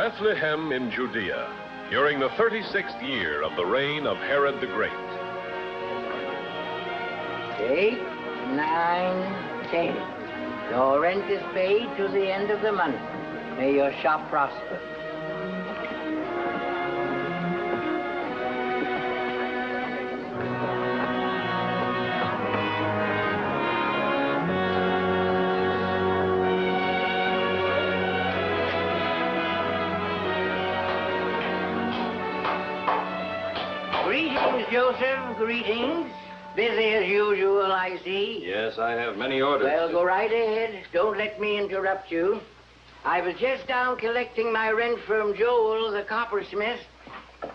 Bethlehem in Judea, during the 36th year of the reign of Herod the Great. 8, 9, 10. Your rent is paid to the end of the month. May your shop prosper. Greetings, Joseph. Greetings. Busy as usual, I see. Yes, I have many orders. Well, go right ahead. Don't let me interrupt you. I was just down collecting my rent from Joel, the coppersmith,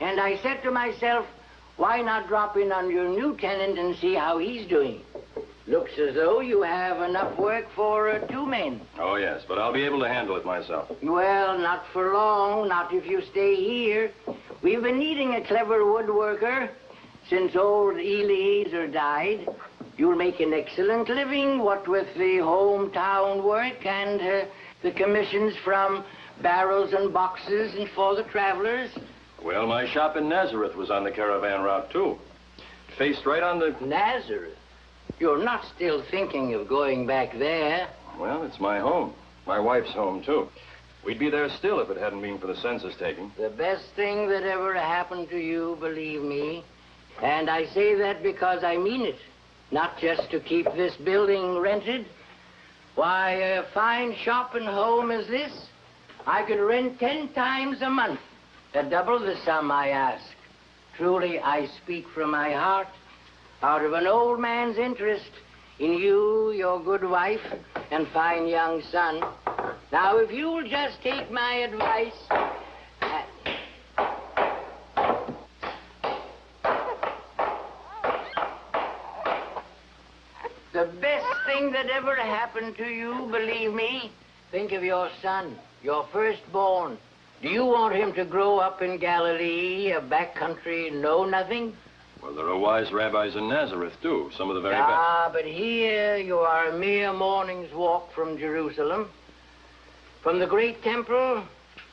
and I said to myself, why not drop in on your new tenant and see how he's doing? Looks as though you have enough work for 2 men. Oh, yes, but I'll be able to handle it myself. Well, not for long, not if you stay here. We've been needing a clever woodworker since old Eliezer died. You'll make an excellent living, what with the hometown work and the commissions from barrels and boxes and for the travelers. Well, my shop in Nazareth was on the caravan route, too. Faced right on the... Nazareth? You're not still thinking of going back there? Well, it's my home. My wife's home, too. We'd be there still if it hadn't been for the census taking. The best thing that ever happened to you, believe me. And I say that because I mean it. Not just to keep this building rented. Why, a fine shop and home as this, I could rent 10 times a month. Double the sum I ask. Truly, I speak from my heart, out of an old man's interest in you, your good wife, and fine young son. Now, if you'll just take my advice... The best thing that ever happened to you, believe me, think of your son, your firstborn. Do you want him to grow up in Galilee, a backcountry, know-nothing? Well, there are wise rabbis in Nazareth, too, some of the very best. Ah, but here you are a mere morning's walk from Jerusalem. From the great temple,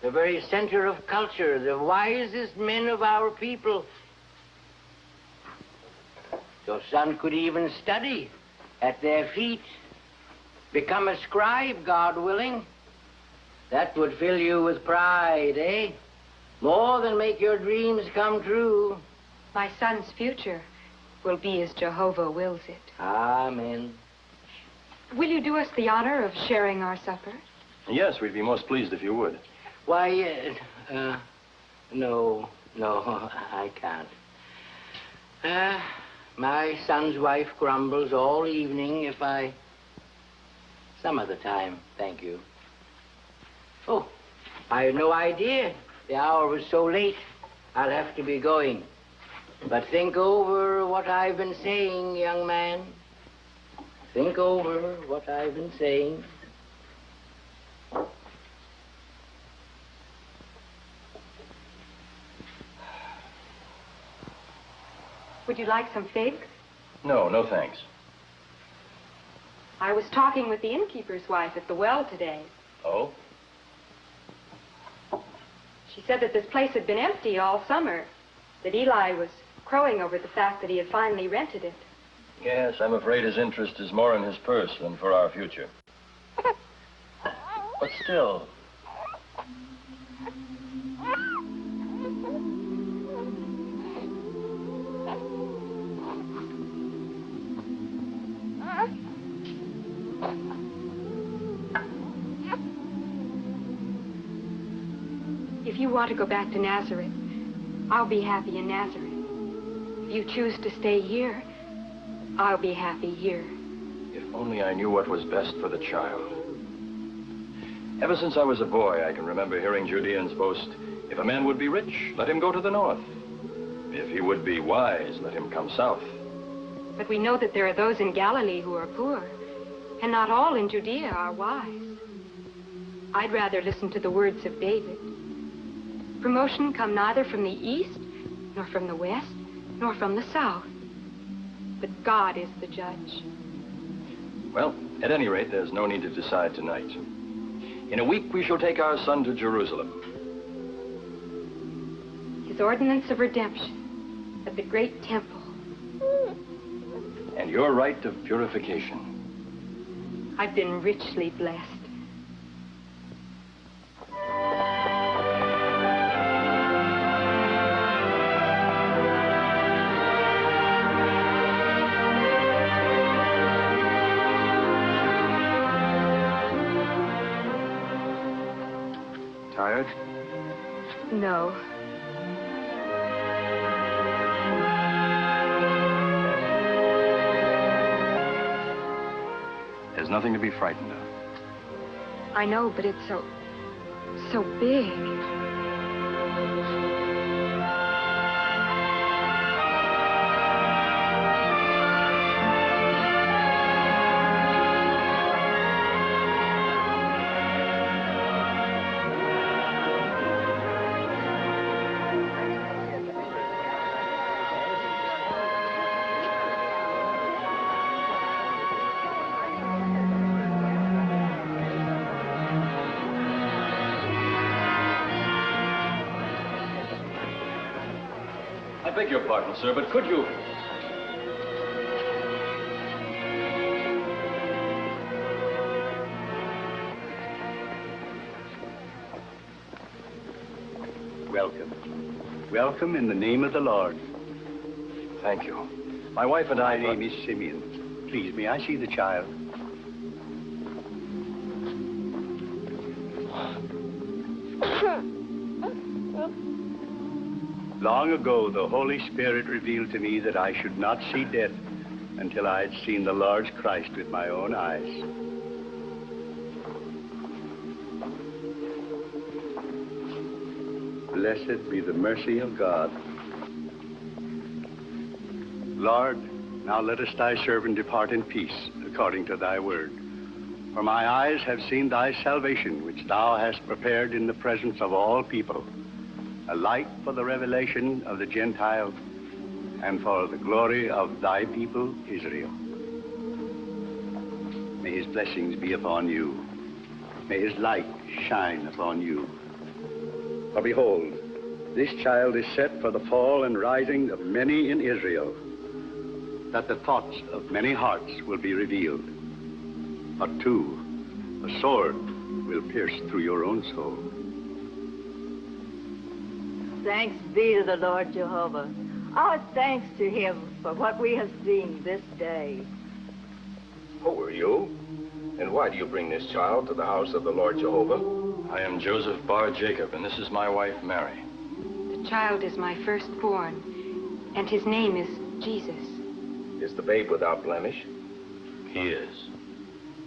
the very center of culture, the wisest men of our people. Your son could even study at their feet, become a scribe, God willing. That would fill you with pride, eh? More than make your dreams come true. My son's future will be as Jehovah wills it. Amen. Will you do us the honor of sharing our supper? Yes, we'd be most pleased if you would. Why, no, I can't. My son's wife grumbles all evening if I... Some other time, thank you. Oh, I had no idea. The hour was so late. I'll have to be going. But think over what I've been saying, young man. Think over what I've been saying. Would you like some figs? No, no thanks. I was talking with the innkeeper's wife at the well today. Oh? She said that this place had been empty all summer, that Eli was crowing over the fact that he had finally rented it. Yes, I'm afraid his interest is more in his purse than for our future. But still... If you want to go back to Nazareth, I'll be happy in Nazareth. If you choose to stay here, I'll be happy here. If only I knew what was best for the child. Ever since I was a boy, I can remember hearing Judeans boast, if a man would be rich, let him go to the north. If he would be wise, let him come south. But we know that there are those in Galilee who are poor, and not all in Judea are wise. I'd rather listen to the words of David. Promotion come neither from the east, nor from the west, nor from the south. But God is the judge. Well, at any rate, there's no need to decide tonight. In a week, we shall take our son to Jerusalem. his ordinance of redemption at the great temple. And your rite of purification. I've been richly blessed. Tired? No. There's nothing to be frightened of. I know, but it's so big. I beg your pardon, sir, but could you... Welcome. Welcome in the name of the Lord. Thank you. My wife and I... My name is Simeon. Please, may I see the child? Long ago, the Holy Spirit revealed to me that I should not see death until I had seen the Lord's Christ with my own eyes. Blessed be the mercy of God. Lord, now lettest thy servant depart in peace, according to thy word. For my eyes have seen thy salvation, which thou hast prepared in the presence of all people, a light for the revelation of the Gentiles, and for the glory of thy people, Israel. May his blessings be upon you. May his light shine upon you. For behold, this child is set for the fall and rising of many in Israel, that the thoughts of many hearts will be revealed. But too, a sword will pierce through your own soul. Thanks be to the Lord Jehovah. Our thanks to him for what we have seen this day. Who are you? And why do you bring this child to the house of the Lord Jehovah? I am Joseph Bar Jacob, and this is my wife, Mary. The child is my firstborn, and his name is Jesus. Is the babe without blemish? He is.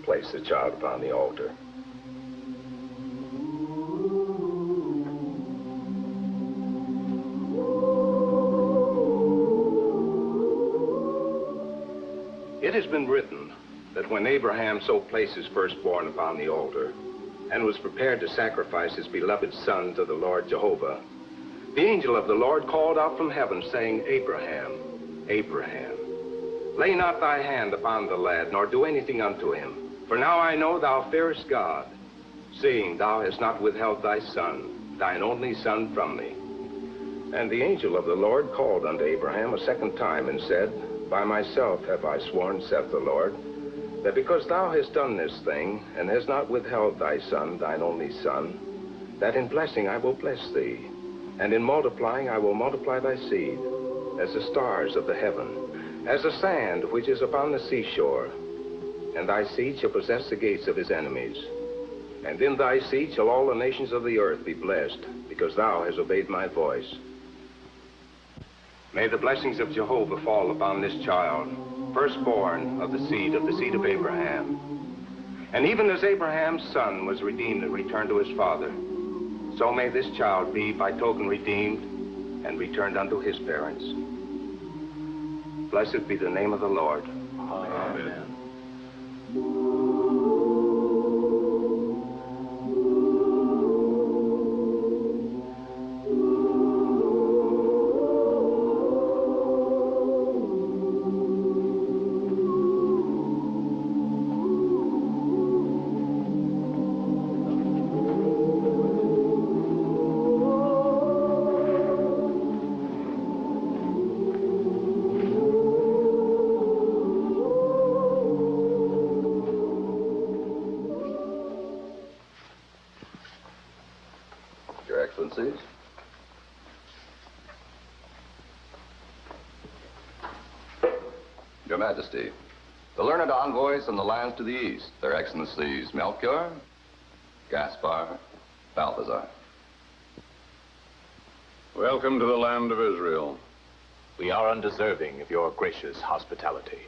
Place the child upon the altar. It has been written that when Abraham so placed his firstborn upon the altar and was prepared to sacrifice his beloved son to the Lord Jehovah, the angel of the Lord called out from heaven, saying, Abraham, Abraham, lay not thy hand upon the lad, nor do anything unto him. For now I know thou fearest God, seeing thou hast not withheld thy son, thine only son, from me. And the angel of the Lord called unto Abraham a second time and said, By myself have I sworn, saith the Lord, that because thou hast done this thing, and hast not withheld thy son, thine only son, that in blessing I will bless thee, and in multiplying I will multiply thy seed, as the stars of the heaven, as the sand which is upon the seashore. And thy seed shall possess the gates of his enemies. And in thy seed shall all the nations of the earth be blessed, because thou hast obeyed my voice. May the blessings of Jehovah fall upon this child, firstborn of the seed of Abraham. And even as Abraham's son was redeemed and returned to his father, so may this child be by token redeemed and returned unto his parents. Blessed be the name of the Lord. Amen. Excellencies. Your Majesty, the learned envoys from the lands to the east, their Excellencies Melchior, Gaspar, Balthazar. Welcome to the land of Israel. We are undeserving of your gracious hospitality.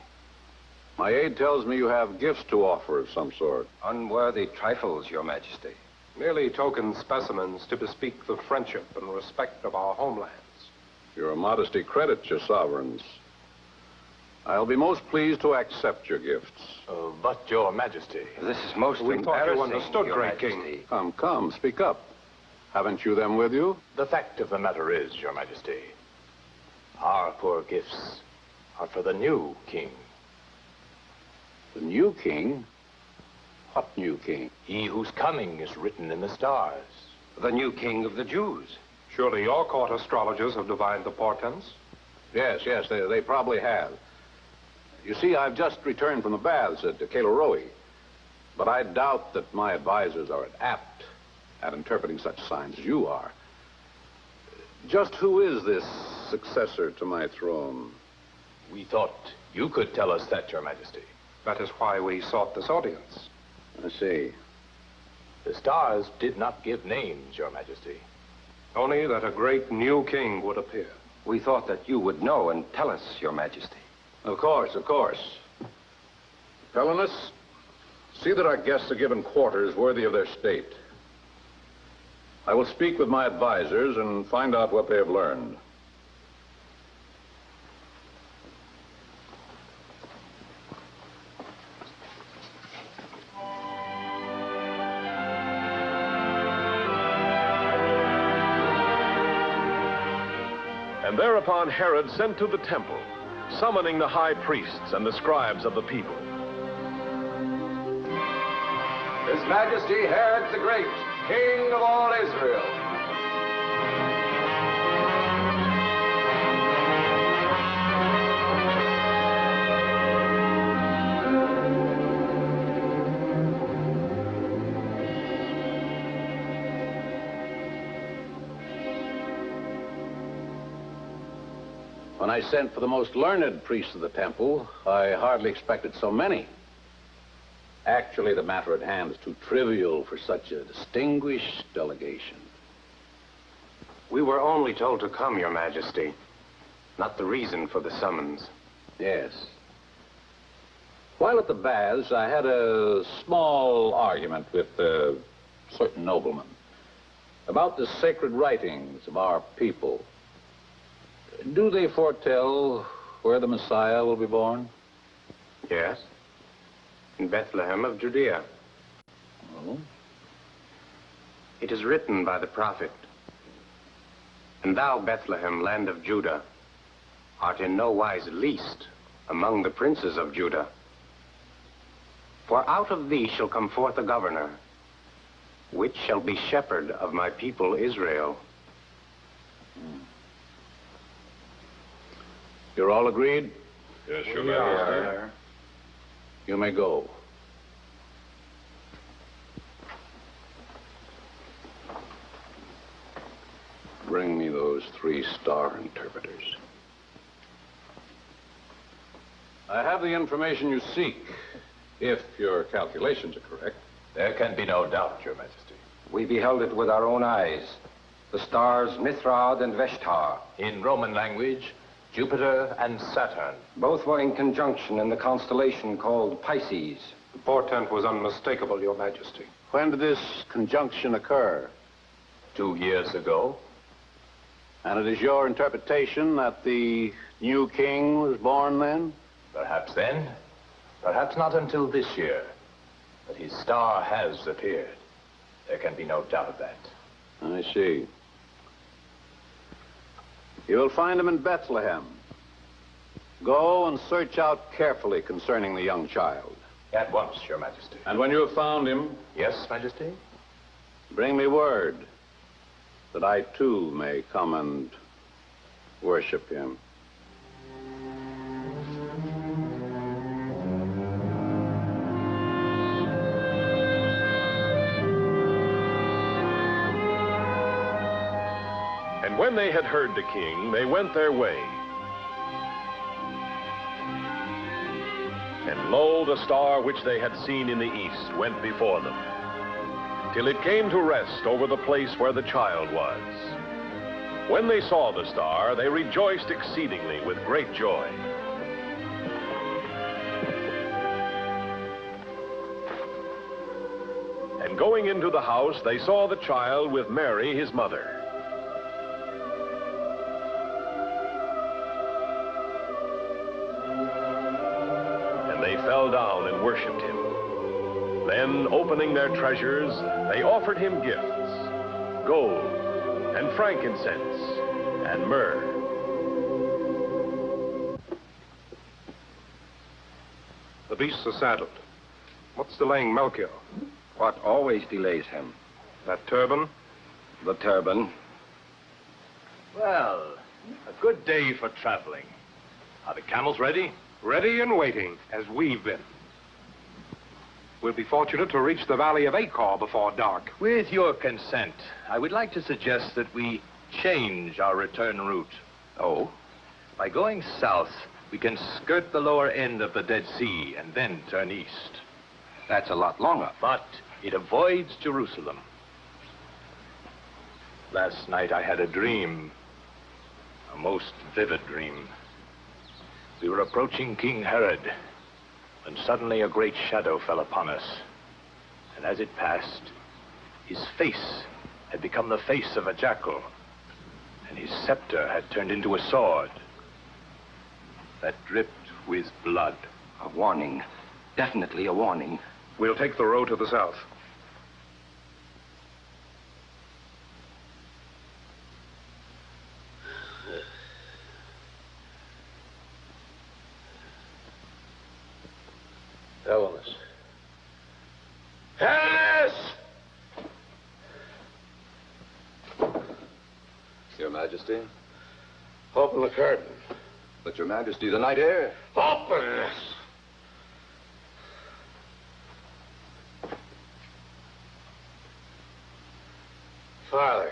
My aide tells me you have gifts to offer of some sort. Unworthy trifles, Your Majesty. Merely token specimens to bespeak the friendship and respect of our homelands. Your modesty credits your sovereigns. I'll be most pleased to accept your gifts. But, Your Majesty... This is most We thought you understood, Your great Majesty. king. Come, speak up. Haven't you them with you? The fact of the matter is, Your Majesty, our poor gifts are for the new king. The new king? What new king? He whose coming is written in the stars. The new king of the Jews. Surely your court astrologers have divined the portents? Yes, they probably have. You see, I've just returned from the baths at GALALEE, but I doubt that my advisors are apt at interpreting such signs as you are. Just who is this successor to my throne? We thought you could tell us that, Your Majesty. That is why we sought this audience. I see. The stars did not give names, Your Majesty. Only that a great new king would appear. We thought that you would know and tell us, Your Majesty. Of course. Felonious, see that our guests are given quarters worthy of their state. I will speak with my advisors and find out what they have learned. And thereupon Herod sent to the temple, summoning the high priests and the scribes of the people. His Majesty Herod the Great, King of all Israel. When I sent for the most learned priests of the temple, I hardly expected so many. Actually, the matter at hand is too trivial for such a distinguished delegation. We were only told to come, Your Majesty, not the reason for the summons. Yes. While at the baths, I had a small argument with a certain nobleman about the sacred writings of our people. Do they foretell where the Messiah will be born? Yes. In Bethlehem of Judea. Oh? It is written by the prophet, "And thou, Bethlehem, land of Judah, art in no wise least among the princes of Judah. For out of thee shall come forth a governor, which shall be shepherd of my people Israel." You're all agreed? Yes, Your Majesty. You may go. Bring me those 3-star interpreters. I have the information you seek, if your calculations are correct. There can be no doubt, Your Majesty. We beheld it with our own eyes. The stars Mithrad and Veshtar. In Roman language, Jupiter and Saturn. Both were in conjunction in the constellation called Pisces. The portent was unmistakable, Your Majesty. When did this conjunction occur? 2 years ago. And it is your interpretation that the new king was born then? Perhaps then, perhaps not until this year. But his star has appeared. There can be no doubt of that. I see. You will find him in Bethlehem. Go and search out carefully concerning the young child. At once, Your Majesty. And when you have found him, Yes, Majesty? bring me word that I too may come and worship him. And when they had heard the king, they went their way. And lo, the star which they had seen in the east went before them, till it came to rest over the place where the child was. When they saw the star, they rejoiced exceedingly with great joy. And going into the house, they saw the child with Mary, his mother. And they fell down and worshipped him. Then, opening their treasures, they offered him gifts, gold and frankincense and myrrh. The beasts are saddled. What's delaying Melchior? What always delays him? That turban? The turban. Well, a good day for traveling. Are the camels ready? Ready and waiting, as we've been. We'll be fortunate to reach the valley of Achor before dark. With your consent, I would like to suggest that we change our return route. Oh? By going south, we can skirt the lower end of the Dead Sea and then turn east. That's a lot longer. But it avoids Jerusalem. Last night I had a dream, a most vivid dream. We were approaching King Herod, when suddenly a great shadow fell upon us. And as it passed, his face had become the face of a jackal, and his scepter had turned into a sword that dripped with blood. A warning. Definitely a warning. We'll take the road to the south. Hellenus. Hellenus! Your Majesty? Open the curtain. But Your Majesty, the night air. Open this! Father.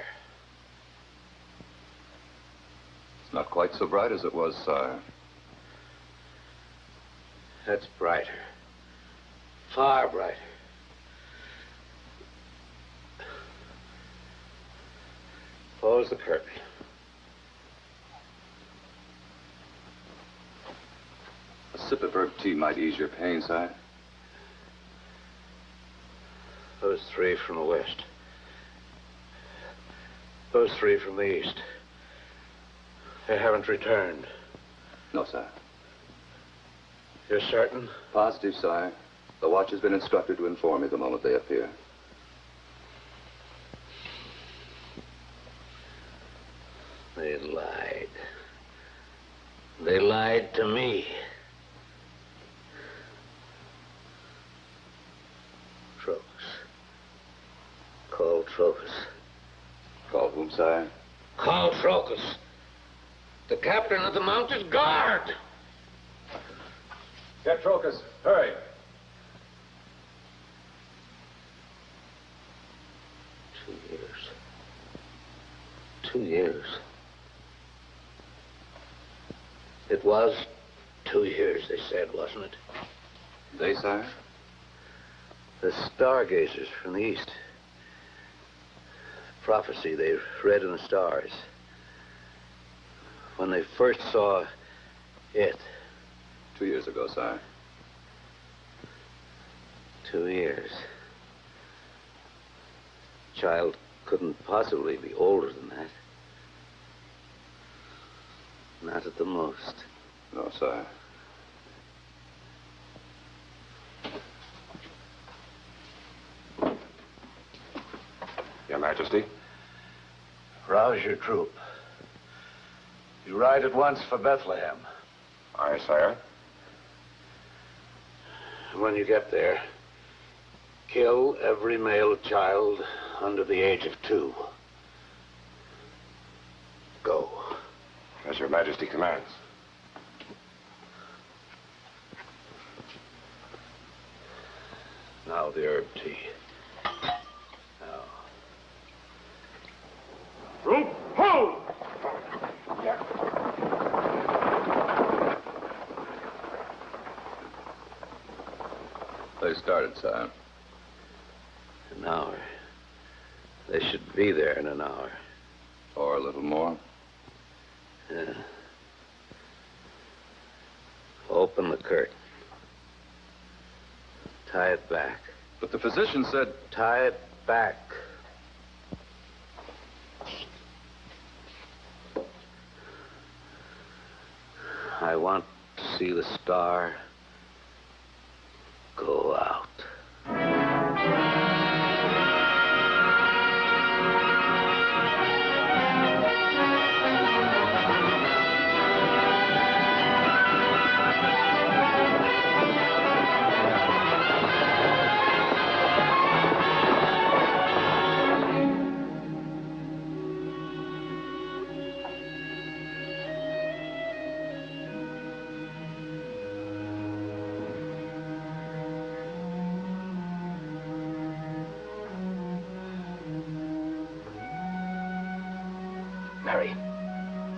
It's not quite so bright as it was, sire. That's brighter. Far brighter. Close the curtain. A sip of herb tea might ease your pain, sire. Those three from the west. Those three from the east. They haven't returned. No, sire. You're certain? Positive, sire. The watch has been instructed to inform me the moment they appear. They lied. They lied to me. Trocus. Call Trocus. Call whom, sire? Call Trocus. The captain of the mounted guard. Get Trocus. Hurry. Two years. It was 2 years, they said, wasn't it? They, sire? The stargazers from the east. Prophecy they read in the stars. When they first saw it. 2 years ago, sire. 2 years. Child couldn't possibly be older than that. Not at the most. No, sire. Your Majesty? Rouse your troop. You ride at once for Bethlehem. Aye, sire. When you get there, kill every male child under the age of 2. Go. As Your Majesty commands. Now the herb tea. Now. Troop, hold! sir. An hour. They should be there in an hour. Or a little more. Yeah. Open the curtain. Tie it back. But the physician said... Tie it back. I want to see the star go out.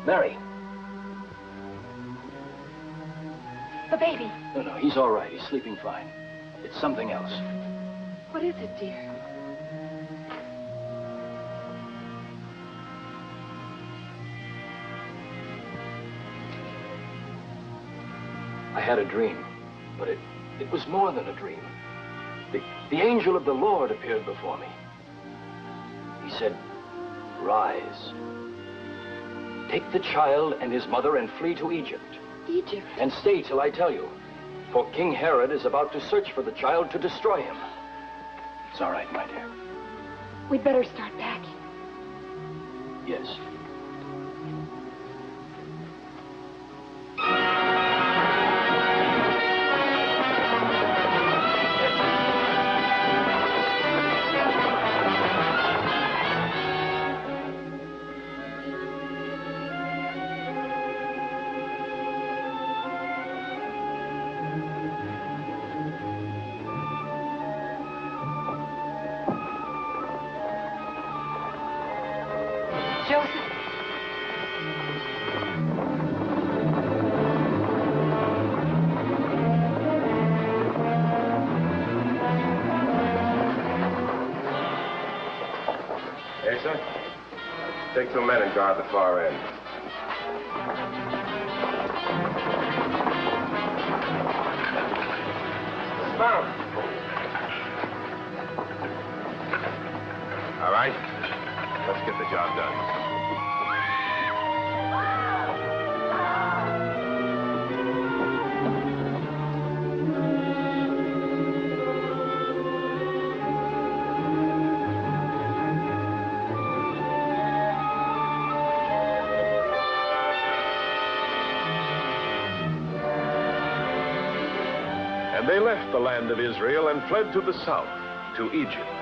Mary. The baby. No, he's all right. He's sleeping fine. It's something else. What is it, dear? I had a dream, but it was more than a dream. The angel of the Lord appeared before me. He said, "Rise. Take the child and his mother and flee to Egypt. Egypt? And stay till I tell you. For King Herod is about to search for the child to destroy him." It's all right, my dear. We'd better start packing. Yes. Joseph. Asa, take 2 men and guard the far end. Mount. All right, let's get the job done. And they left the land of Israel and fled to the south, to Egypt.